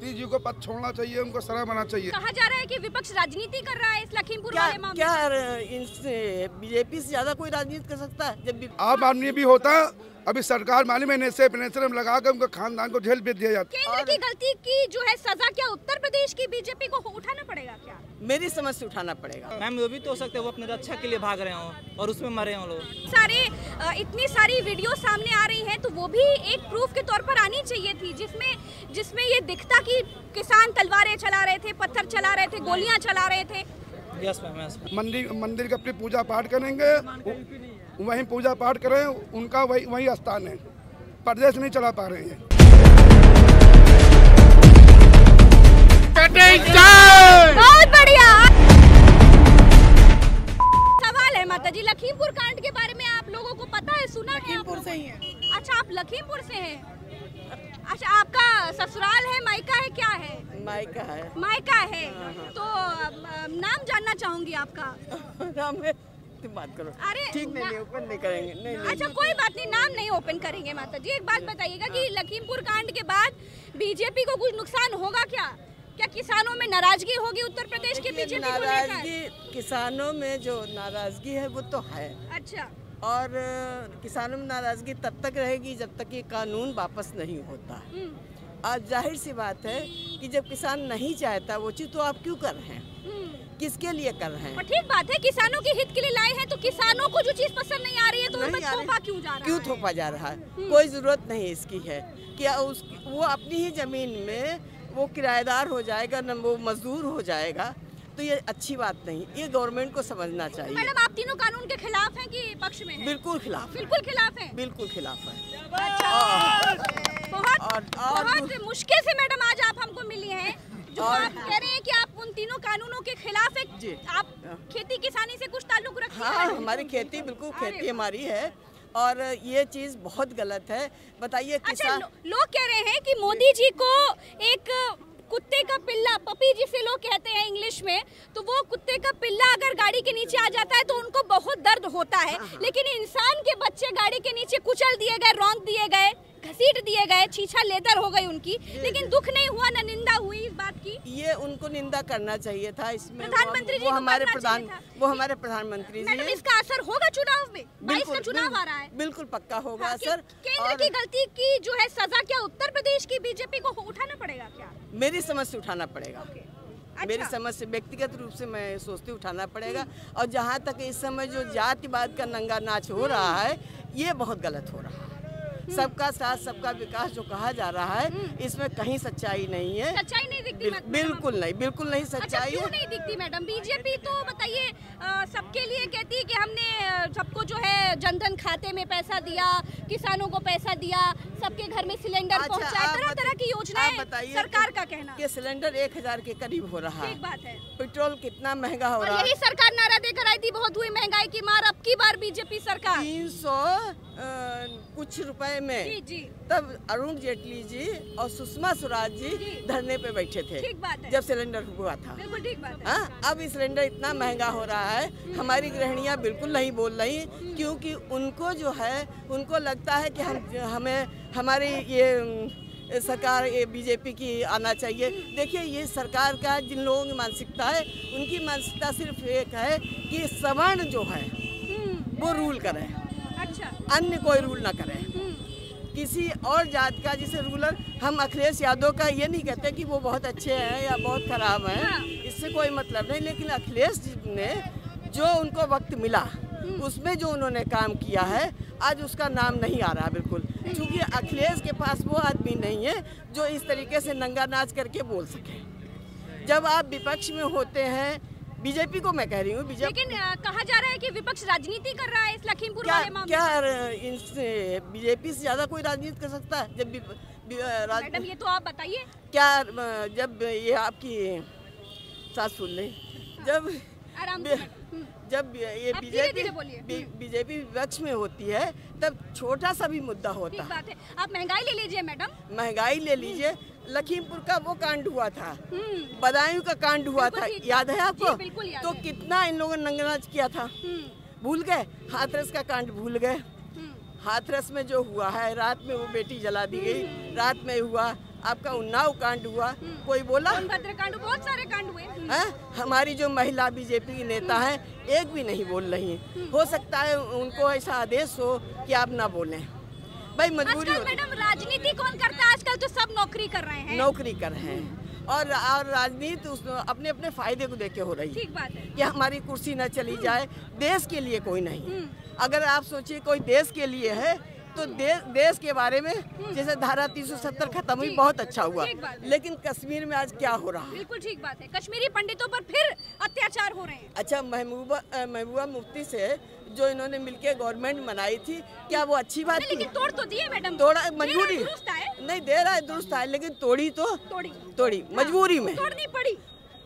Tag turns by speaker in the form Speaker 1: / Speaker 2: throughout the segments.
Speaker 1: मोदी जी को पद छोड़ना चाहिए, उनको सजा बना चाहिए।
Speaker 2: कहा जा रहा है कि विपक्ष राजनीति कर रहा है इस लखीमपुर वाले मामले।
Speaker 3: क्या बीजेपी से ज्यादा कोई राजनीति कर सकता है? जब
Speaker 1: आम आदमी भी होता, अभी सरकार मानी में लगा कर उनके खानदान को जेल भेज दिया जाता है।
Speaker 2: केंद्र की गलती की जो है सजा क्या उत्तर प्रदेश की बीजेपी को उठाना पड़ेगा क्या?
Speaker 3: मेरी समझ से उठाना पड़ेगा।
Speaker 4: मैम वो भी तो हो सकता है वो अपने रक्षा के लिए भाग रहे हो और उसमें मरे हो लोग।
Speaker 2: इतनी सारी वीडियो सामने आ रही हैं तो वो भी एक प्रूफ के तौर पर आनी चाहिए थी, जिसमें ये दिखता कि किसान तलवारें चला रहे थे, पत्थर चला रहे थे, गोलियां चला रहे थे।
Speaker 4: Yes ma'am.
Speaker 1: मंदिर के अपनी पूजा पाठ करेंगे, वहीं पूजा पाठ करें, उनका वही स्थान है। प्रदेश नहीं चला पा रहे हैं।
Speaker 2: बहुत बढ़िया सवाल है माता जी, लखीमपुर कांड के बारे में आप लोगों को पता है, सुना है?
Speaker 5: लखीमपुर से ही है।
Speaker 2: अच्छा, आप लखीमपुर से हैं। अच्छा, आपका ससुराल है, मायका है, क्या है?
Speaker 3: मायका है।
Speaker 2: मायका है। तो नाम जानना चाहूंगी आपका।
Speaker 3: नाम है, तुम बात करो।
Speaker 2: अरे
Speaker 3: ठीक नहीं, ओपन नहीं करेंगे। नहीं।
Speaker 2: अच्छा कोई बात नहीं, नाम नहीं ओपन करेंगे माता जी। एक बात बताइएगा कि लखीमपुर कांड के बाद बीजेपी को कुछ नुकसान होगा क्या? क्या किसानों में नाराजगी होगी उत्तर प्रदेश के बीजेपी को लेकर?
Speaker 3: नाराजगी, किसानों में जो नाराजगी है वो तो है।
Speaker 2: अच्छा।
Speaker 3: और किसानों में नाराजगी तब तक रहेगी जब तक ये कानून वापस नहीं होता। आज जाहिर सी बात है कि जब किसान नहीं चाहता वो चीज, तो आप क्यों कर रहे हैं? किसके लिए कर रहे हैं?
Speaker 2: ठीक बात है, किसानों के हित के लिए लाए हैं, तो किसानों को जो चीज पसंद नहीं आ रही है तो उन पर थोपा क्यों जा रहा है?
Speaker 3: क्यों थोपा जा रहा है? कोई जरूरत नहीं इसकी है। क्या वो अपनी ही जमीन में वो किराएदार हो जाएगा, न वो मजदूर हो जाएगा, तो ये अच्छी बात नहीं। ये गवर्नमेंट को समझना चाहिए।
Speaker 2: मैडम, आप तीनों कानून के खिलाफ हैं कि पक्ष में हैं?
Speaker 3: बिल्कुल खिलाफ।
Speaker 2: बिल्कुल खिलाफ हैं।
Speaker 3: बिल्कुल खिलाफ है।
Speaker 2: बहुत मुश्किल से मैडम आज आप हमको मिली हैं, जो आप कह रहे हैं कि आप उन तीनों कानूनों के खिलाफ है। आप खेती किसानी से कुछ ताल्लुक रखते हैं?
Speaker 3: हाँ, हमारी खेती, बिल्कुल खेती हमारी है और ये चीज बहुत गलत है। बताइए
Speaker 2: अच्छा, लोग कह रहे हैं कि मोदी जी को एक कुत्ते का पिल्ला, पपी जिसे लोग कहते हैं इंग्लिश में, तो वो कुत्ते का पिल्ला अगर गाड़ी के नीचे आ जाता है तो उनको बहुत दर्द होता है। लेकिन इंसान के बच्चे गाड़ी के नीचे कुचल दिए गए, रौंद दिए गए, घसीट दिए गए, छीछा लेदर हो गई उनकी, लेकिन दुख नहीं हुआ, न निंदा हुई इस बात की।
Speaker 3: ये उनको निंदा करना चाहिए था। इसमें
Speaker 2: प्रधानमंत्री जी
Speaker 3: वो हमारे प्रधानमंत्री जी।
Speaker 2: मैडम, इसका असर होगा चुनाव में? 22 का चुनाव आ रहा है।
Speaker 3: बिल्कुल पक्का होगा असर।
Speaker 2: केंद्र की गलती की जो है सजा क्या उत्तर प्रदेश की बीजेपी को उठाना पड़ेगा क्या?
Speaker 3: मेरी समझ से उठाना पड़ेगा। मेरी समझ से, व्यक्तिगत रूप से मैं सोचती उठाना पड़ेगा। और जहाँ तक इस समय जो जातिवाद का नंगा नाच हो रहा है, ये बहुत गलत हो रहा है। सबका साथ सबका विकास जो कहा जा रहा है, इसमें कहीं सच्चाई नहीं है।
Speaker 2: सच्चाई नहीं दिखती?
Speaker 3: बिल्कुल नहीं सच्चाई।
Speaker 2: अच्छा, क्यों नहीं दिखती मैडम? बीजेपी तो बताइए सबके लिए कहती है कि हमने सबको जो है जनधन खाते में पैसा दिया, किसानों को पैसा दिया, सबके घर में सिलेंडर पहुंचाया, तरह तरह की योजनाएं सरकार का कहना
Speaker 3: कि सिलेंडर 1000 के करीब हो रहा है।
Speaker 2: ठीक बात है।
Speaker 3: पेट्रोल कितना महंगा हो रहा है।
Speaker 2: यही सरकार नारा देकर आई थी, बहुत हुई महंगाई की मार, अब की बार बीजेपी सरकार
Speaker 3: 300 कुछ रुपए में।
Speaker 2: जी।
Speaker 3: तब अरुण जेटली जी और सुषमा स्वराज जी धरने पे बैठे थे।
Speaker 2: ठीक बात है।
Speaker 3: जब सिलेंडर हुआ था।
Speaker 2: बिल्कुल ठीक बात है।
Speaker 3: हाँ, अब ये सिलेंडर इतना महंगा हो रहा है, हमारी गृहिणियां बिल्कुल नहीं बोल रही, क्योंकि उनको जो है, उनको लगता है कि हमारी ये सरकार, ये बीजेपी की आना चाहिए। देखिए, ये सरकार का जिन लोगों की मानसिकता है, उनकी मानसिकता सिर्फ एक है कि सवर्ण जो है वो रूल करे।
Speaker 2: अच्छा।
Speaker 3: अन्य कोई रूल ना करे। किसी और जात का, जिसे रूलर, हम अखिलेश यादव का ये नहीं कहते कि वो बहुत अच्छे हैं या बहुत खराब हैं, इससे कोई मतलब नहीं। लेकिन अखिलेश जी ने जो उनको वक्त मिला, उसमें जो उन्होंने काम किया है, आज उसका नाम नहीं आ रहा बिल्कुल। क्योंकि अखिलेश के पास वो आदमी नहीं है जो इस तरीके से नंगा नाच करके बोल सके। जब आप विपक्ष में होते हैं, बीजेपी को मैं कह रही हूँ,
Speaker 2: लेकिन कहा जा रहा है कि विपक्ष राजनीति कर रहा है इस लखीमपुर वाले मामले।
Speaker 3: क्या बीजेपी से ज्यादा कोई राजनीति कर सकता है? जब
Speaker 2: मैडम, ये तो आप बताइए।
Speaker 3: क्या जब ये आपकी साथ सुन ले, जब ये बीजेपी विपक्ष में होती है, तब छोटा सा भी मुद्दा होता है।
Speaker 2: आप महंगाई ले लीजिए मैडम,
Speaker 3: महंगाई ले लीजिए। लखीमपुर का वो कांड हुआ था, बदायूं का कांड हुआ था, याद है आपको? तो कितना इन लोगों ने नंगनाच किया था, भूल गए? हाथरस का कांड भूल गए? हाथरस में जो हुआ है, रात में वो बेटी जला दी गई, रात में हुआ, आपका उन्नाव कांड हुआ, कोई बोला?
Speaker 2: सोनभद्र कांड, बहुत सारे कांड हुए
Speaker 3: हैं? हमारी जो महिला बीजेपी की नेता है एक भी नहीं बोल रही है। हो सकता है उनको ऐसा आदेश हो कि आप ना बोलें, भाई मजबूरी
Speaker 2: आजकल मैडम राजनीति कौन करता है? आजकल तो सब नौकरी कर रहे हैं।
Speaker 3: नौकरी कर रहे हैं और राजनीति अपने अपने फायदे को देख के हो रही है।
Speaker 2: ठीक बात है
Speaker 3: कि हमारी कुर्सी न चली जाए, देश के लिए कोई नहीं। अगर आप सोचिए कोई देश के लिए है तो देश के बारे में जैसे धारा 370 खत्म हुई, बहुत अच्छा हुआ, लेकिन कश्मीर में आज क्या हो रहा है?
Speaker 2: बिल्कुल ठीक बात है, कश्मीरी पंडितों पर फिर अत्याचार हो रहे हैं।
Speaker 3: अच्छा, महबूबा मुफ्ती से जो इन्होंने मिलके गवर्नमेंट बनाई थी, क्या वो अच्छी बात थी?
Speaker 2: लेकिन तोड़ तो दिए मैडम,
Speaker 3: तोड़ा मजबूरी नहीं, दे रहा है दुरुस्त है, लेकिन तोड़ी मजबूरी में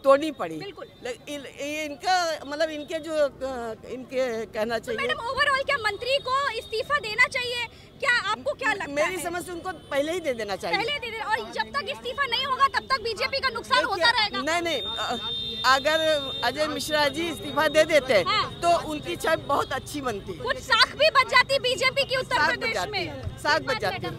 Speaker 3: तोड़नी पड़ी। इनका मतलब इनके जो इनके कहना चाहिए।
Speaker 2: मैडम ओवरऑल क्या मंत्री को इस्तीफा देना चाहिए? क्या आपको क्या लगता है?
Speaker 3: मेरी समझ से उनको पहले ही दे देना चाहिए।
Speaker 2: पहले दे देना, और जब तक इस्तीफा नहीं होगा तब तक बीजेपी का नुकसान होता रहेगा।
Speaker 3: नहीं, अगर अजय मिश्रा जी इस्तीफा दे देते तो उनकी छवि बहुत अच्छी बनती,
Speaker 2: कुछ साख भी बच जाती बीजेपी की उत्तर प्रदेश में,
Speaker 3: साख बच जाती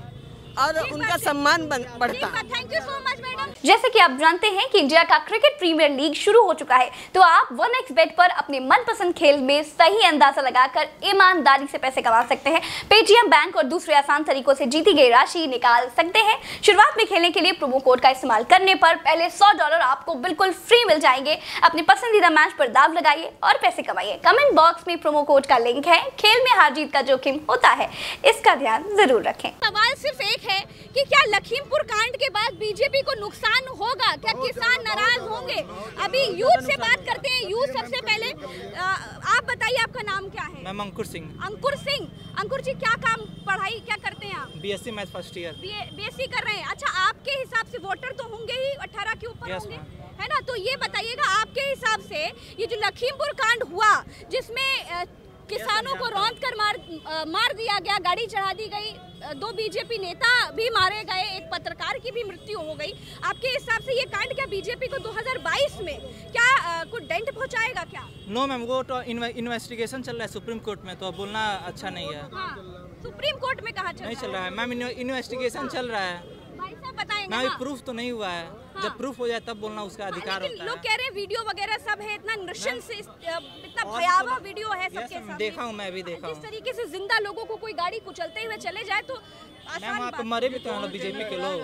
Speaker 3: और उनका सम्मान बढ़ता।
Speaker 2: Thank you so much madam.
Speaker 5: जैसे कि आप जानते हैं कि इंडिया का क्रिकेट प्रीमियर लीग शुरू हो चुका है, तो आप 1xBet पर अपने मनपसंद खेल में सही अंदाजा लगाकर ईमानदारी से पैसे कमा सकते हैं। पेटीएम, बैंक और दूसरे आसान तरीकों से जीती गई राशि निकाल सकते हैं। शुरुआत में खेलने के लिए प्रोमो कोड का इस्तेमाल करने पर पहले $100 आपको बिल्कुल फ्री मिल जाएंगे। अपने पसंदीदा मैच पर दाव लगाइए और पैसे कमाइए। कमेंट बॉक्स में प्रोमो कोड का लिंक है। खेल में हार जीत का जोखिम होता है, इसका ध्यान जरूर रखें।
Speaker 2: सवाल सिर्फ एक है कि क्या लखीमपुर कांड के बाद बीजेपी को नुकसान होगा? क्या किसान नाराज होंगे? अभी यूथ से बात करते हैं। यूथ सबसे पहले आप बताइए, आपका नाम क्या है?
Speaker 4: मैम अंकुर सिंह।
Speaker 2: अंकुर सिंह, अंकुर जी क्या काम, पढ़ाई क्या करते हैं आप?
Speaker 4: BSc math first year.
Speaker 2: BSc कर रहे हैं। अच्छा, आपके हिसाब से वोटर तो होंगे ही 18 के ऊपर होंगे, है ना? तो ये बताइएगा आपके हिसाब से ये जो लखीमपुर कांड हुआ, जिसमें किसानों को रौंद कर मार दिया गया, गाड़ी चढ़ा दी गई, 2 बीजेपी नेता भी मारे गए, एक पत्रकार की भी मृत्यु हो गई, आपके हिसाब से ये कांड क्या बीजेपी को 2022 में क्या कुछ डेंट पहुंचाएगा क्या?
Speaker 4: नो मैम, वो तो इन्वेस्टिगेशन चल रहा है सुप्रीम कोर्ट में, तो बोलना अच्छा नहीं है।
Speaker 2: हाँ, सुप्रीम कोर्ट में कहाँ
Speaker 4: नहीं चल रहा है मैम, इन्वेस्टिगेशन चल रहा है।
Speaker 2: भाई साहब बताएंगे
Speaker 4: मैम,
Speaker 2: ना?
Speaker 4: प्रूफ तो नहीं हुआ है। जब प्रूफ हो जाए तब बोलना उसका अधिकार होता है।
Speaker 2: लोग कह रहे हैं वीडियो वगैरह सब है, इतना नृशंस, इतना भयावह वीडियो है सबके सामने।
Speaker 4: देखा हूँ, मैं भी देखा हूँ।
Speaker 2: जिस तरीके से जिंदा लोगों को कोई गाड़ी कुचलते हुए चले जाए तो
Speaker 4: मैम, वहाँ पे मरे भी तो हैं लोग बीजेपी के लोग।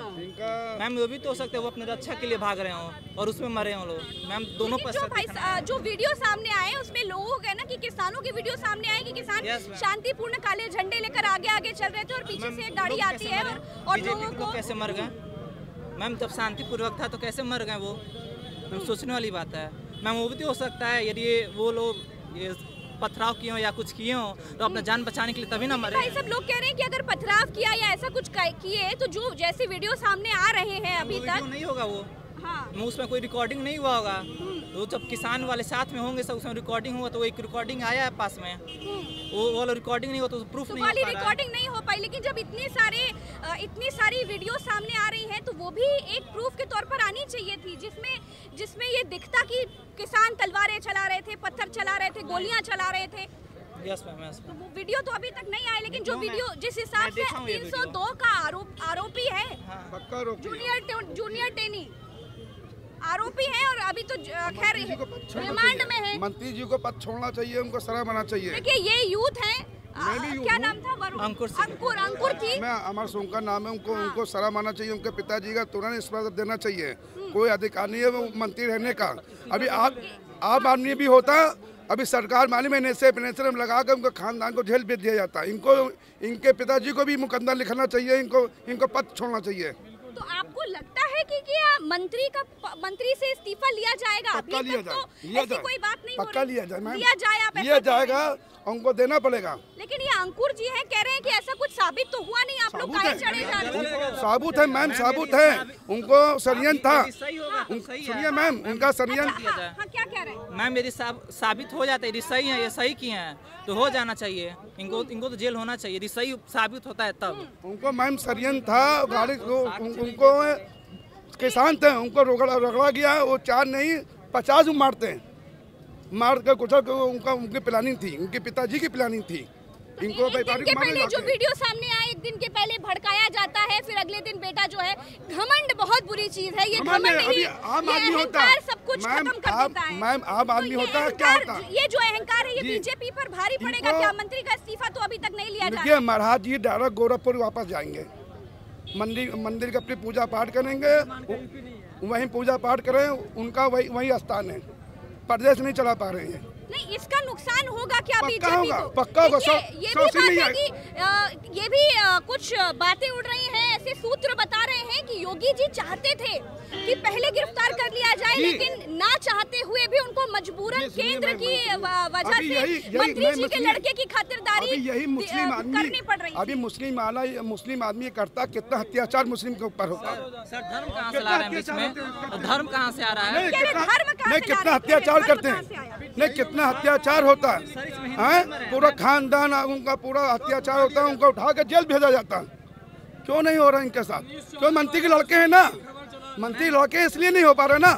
Speaker 4: मैम, वो भी तो हो सकते हैं वो अपने रक्षा के लिए भाग रहे हों और उसमें मरे हों लोग। मैम, दोनों पर
Speaker 2: जो वीडियो सामने आए उसमें लोगों को कहना कि किसानों की वीडियो सामने आई कि किसान शांतिपूर्ण काले झंडे लेकर आगे आगे चल रहे थे और पीछे से एक गाड़ी आती है और लोगों को
Speaker 4: कैसे मर गए? मैम, जब शांतिपूर्वक था तो कैसे मर गए वो? मैम, सोचने वाली बात है। मैम, वो भी तो हो सकता है यदि वो लोग ये पथराव किए हो या कुछ किए हो तो अपना जान बचाने के लिए तभी ना मरे।
Speaker 2: भाई सब लोग कह रहे हैं कि अगर पथराव किया या ऐसा कुछ किए तो जो जैसे वीडियो सामने आ रहे हैं अभी तक
Speaker 4: नहीं होगा वो।
Speaker 2: हाँ,
Speaker 4: उसमें कोई रिकॉर्डिंग नहीं हुआ होगा। तो जब किसान वाले साथ में होंगे सब, उसमें रिकॉर्डिंग हुआ तो वो एक रिकॉर्डिंग आया है पास में, वो वाला रिकॉर्डिंग नहीं हुआ तो प्रूफ नहीं हो पा रहा है।
Speaker 2: रिकॉर्डिंग नहीं हो पाई, लेकिन जब इतनी सारी वीडियो सामने आ रही हैं तो वो भी एक प्रूफ के तौर पर आनी चाहिए थी, जिसमें ये दिखता कि किसान तलवारें चला रहे थे, पत्थर चला रहे थे, गोलियां चला रहे थे।
Speaker 4: Yes ma'am, yes ma'am.
Speaker 2: तो वो वीडियो तो अभी तक नहीं आया, लेकिन जो वीडियो जिस हिसाब से 302 का आरोपी है, जूनियर टेनी आरोपी है और अभी तो खैर रिमांड में है।
Speaker 1: मंत्री जी को पद छोड़ना चाहिए, उनको सजा बना चाहिए।
Speaker 2: देखिए ये यूथ है, क्या नाम था? अंकुर थी।
Speaker 1: मैं अमर सोम का नाम है। उनको सजा मानना चाहिए। उनके पिताजी का तुरंत इस्तीफा देना चाहिए। कोई अधिकार नहीं है वो मंत्री रहने का। अभी आम आदमी भी होता, अभी सरकार माली में नेशनल में लगा कर उनके खानदान को जेल भेज दिया जाता है। इनके पिताजी को भी मुकदमा लिखना चाहिए, इनको पद छोड़ना चाहिए।
Speaker 2: तो आपको लगता है कि क्या मंत्री से इस्तीफा लिया जाएगा?
Speaker 1: पक्का लिया जाए,
Speaker 2: कोई बात नहीं,
Speaker 1: पक्का लिया जाए,
Speaker 2: लिया जाएगा,
Speaker 1: उनको देना पड़ेगा।
Speaker 2: लेकिन ये अंकुर जी हैं, कह रहे हैं कि ऐसा कुछ साबित तो हुआ नहीं, आप लोग काहे चढ़े जा रहे हैं?
Speaker 1: साबुत है मैम, साबुत है। उनको षड्यंत्र था। सुनिए मैम, उनका षड्यंत्र।
Speaker 2: हाँ, क्या कह रहे हैं
Speaker 4: मैम? यदि साबित हो जाता है, यदि सही है, ये सही किए हैं तो हो जाना चाहिए। इनको तो जेल होना चाहिए यदि सही साबित होता है तब।
Speaker 1: उनको मैम षड्यंत्र था। गाड़ी उनको किसान थे, उनको रगड़ा गया। वो 4 नहीं 50 मारते हैं, मार कर कुचल कर उनकी प्लानिंग थी, उनके पिताजी की प्लानिंग थी। इनको
Speaker 2: पहले जो वीडियो सामने आए, एक दिन के पहले भड़काया जाता है, फिर अगले दिन बेटा जो है, घमंड बहुत बुरी चीज है। ये घमंड ही,
Speaker 1: आम
Speaker 2: ये
Speaker 1: आदमी होता
Speaker 2: अहंकार
Speaker 1: है
Speaker 2: सब कुछ खत्म कर देता है।
Speaker 1: मैम आम आदमी
Speaker 2: तो
Speaker 1: होता है, क्या होता है?
Speaker 2: ये जो अहंकार है ये बीजेपी पर भारी पड़ेगा
Speaker 1: इनको-
Speaker 2: क्या? मंत्री का इस्तीफा तो अभी तक नहीं लिया जा
Speaker 1: देखिए, महाराज जी डायरेक्ट गोरखपुर वापस जाएंगे, मंदिर का अपनी पूजा पाठ करेंगे, वहीं पूजा पाठ करें, उनका वही स्थान है, प्रदेश नहीं चला पा रहे हैं।
Speaker 2: नहीं, इसका नुकसान होगा क्या
Speaker 1: पक्का
Speaker 2: बीजेपी
Speaker 1: होगा,
Speaker 2: को?
Speaker 1: पक्का होगा।
Speaker 2: देखिए, ये भी बात है कि ये भी कुछ बातें उड़ रही हैं, ऐसे सूत्र बता रहे हैं कि योगी जी चाहते थे कि पहले गिरफ्तार कर लिया जाए, लेकिन ना चाहते हुए भी उनको मजबूरन केंद्र की वजह से मंत्री जी के लड़के की खातिरदारी
Speaker 1: यही मुस्लिम
Speaker 2: करनी पड़ रही
Speaker 1: आदमी, अभी मुस्लिम आदमी करता कितना अत्याचार मुस्लिम के ऊपर होता है।
Speaker 4: सर धर्म कहाँ से ला रहे हैं बीच में? धर्म कहाँ से आ रहा है?
Speaker 1: नहीं, कितना अत्याचार करते हैं, नहीं कितना अत्याचार होता है, पूरा खानदान उनका पूरा अत्याचार होता है, उनको उठा के जेल भेजा जाता है। क्यों नहीं हो रहा इनके साथ? क्यों? मंत्री के लड़के हैं ना, मंत्री लड़के इसलिए नहीं हो पा रहे ना।